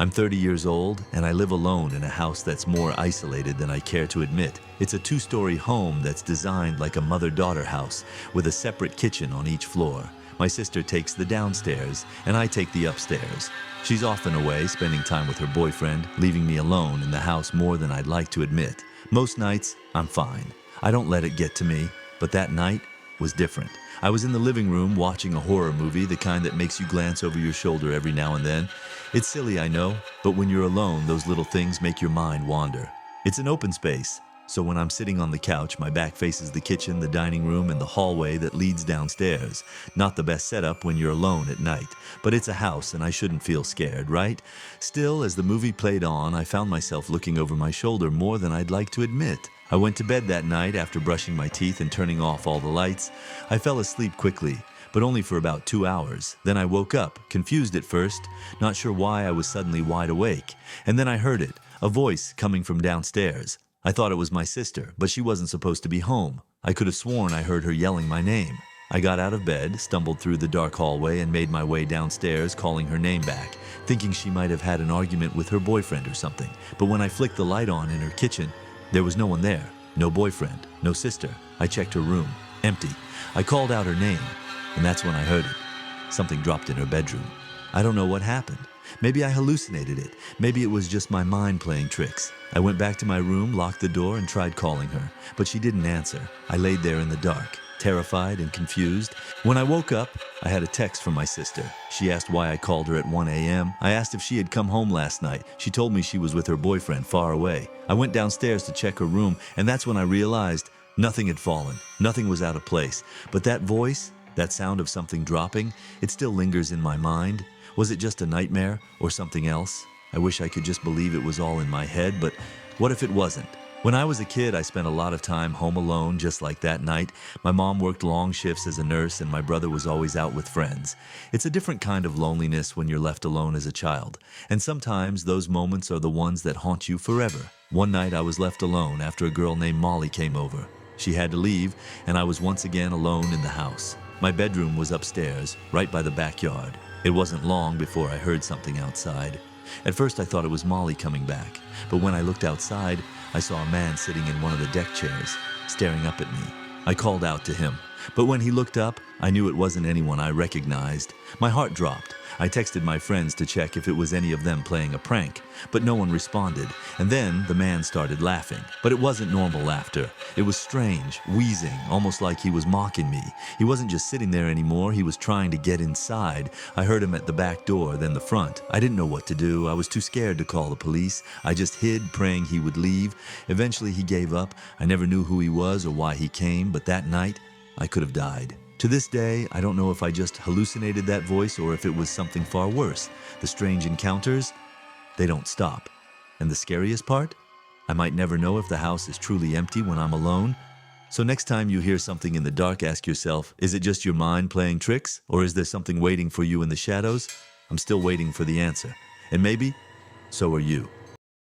I'm 30 years old, and I live alone in a house that's more isolated than I care to admit. It's a two-story home that's designed like a mother-daughter house, with a separate kitchen on each floor. My sister takes the downstairs, and I take the upstairs. She's often away, spending time with her boyfriend, leaving me alone in the house more than I'd like to admit. Most nights, I'm fine. I don't let it get to me, but that night was different. I was in the living room watching a horror movie, the kind that makes you glance over your shoulder every now and then. It's silly, I know, but when you're alone, those little things make your mind wander. It's an open space, so when I'm sitting on the couch, my back faces the kitchen, the dining room, and the hallway that leads downstairs. Not the best setup when you're alone at night, but it's a house and I shouldn't feel scared, right? Still, as the movie played on, I found myself looking over my shoulder more than I'd like to admit. I went to bed that night after brushing my teeth and turning off all the lights. I fell asleep quickly, but only for about 2 hours. Then I woke up, confused at first, not sure why I was suddenly wide awake. And then I heard it, a voice coming from downstairs. I thought it was my sister, but she wasn't supposed to be home. I could have sworn I heard her yelling my name. I got out of bed, stumbled through the dark hallway, and made my way downstairs, calling her name back, thinking she might have had an argument with her boyfriend or something. But when I flicked the light on in her kitchen, there was no one there. No boyfriend, no sister. I checked her room. Empty. I called out her name, and that's when I heard it. Something dropped in her bedroom. I don't know what happened. Maybe I hallucinated it. Maybe it was just my mind playing tricks. I went back to my room, locked the door, and tried calling her, but she didn't answer. I laid there in the dark, terrified and confused. When I woke up, I had a text from my sister. She asked why I called her at 1 a.m. I asked if she had come home last night. She told me she was with her boyfriend far away. I went downstairs to check her room, and that's when I realized nothing had fallen. Nothing was out of place. But that voice, that sound of something dropping, it still lingers in my mind. Was it just a nightmare or something else? I wish I could just believe it was all in my head, but what if it wasn't? When I was a kid, I spent a lot of time home alone, just like that night. My mom worked long shifts as a nurse, and my brother was always out with friends. It's a different kind of loneliness when you're left alone as a child, and sometimes those moments are the ones that haunt you forever. One night I was left alone after a girl named Molly came over. She had to leave, and I was once again alone in the house. My bedroom was upstairs, right by the backyard. It wasn't long before I heard something outside. At first I thought it was Molly coming back, but when I looked outside, I saw a man sitting in one of the deck chairs, staring up at me. I called out to him, but when he looked up, I knew it wasn't anyone I recognized. My heart dropped. I texted my friends to check if it was any of them playing a prank, but no one responded. And then the man started laughing. But it wasn't normal laughter. It was strange, wheezing, almost like he was mocking me. He wasn't just sitting there anymore, he was trying to get inside. I heard him at the back door, then the front. I didn't know what to do. I was too scared to call the police. I just hid, praying he would leave. Eventually he gave up. I never knew who he was or why he came, but that night, I could have died. To this day, I don't know if I just hallucinated that voice or if it was something far worse. The strange encounters, they don't stop. And the scariest part? I might never know if the house is truly empty when I'm alone. So next time you hear something in the dark, ask yourself, is it just your mind playing tricks? Or is there something waiting for you in the shadows? I'm still waiting for the answer. And maybe, so are you.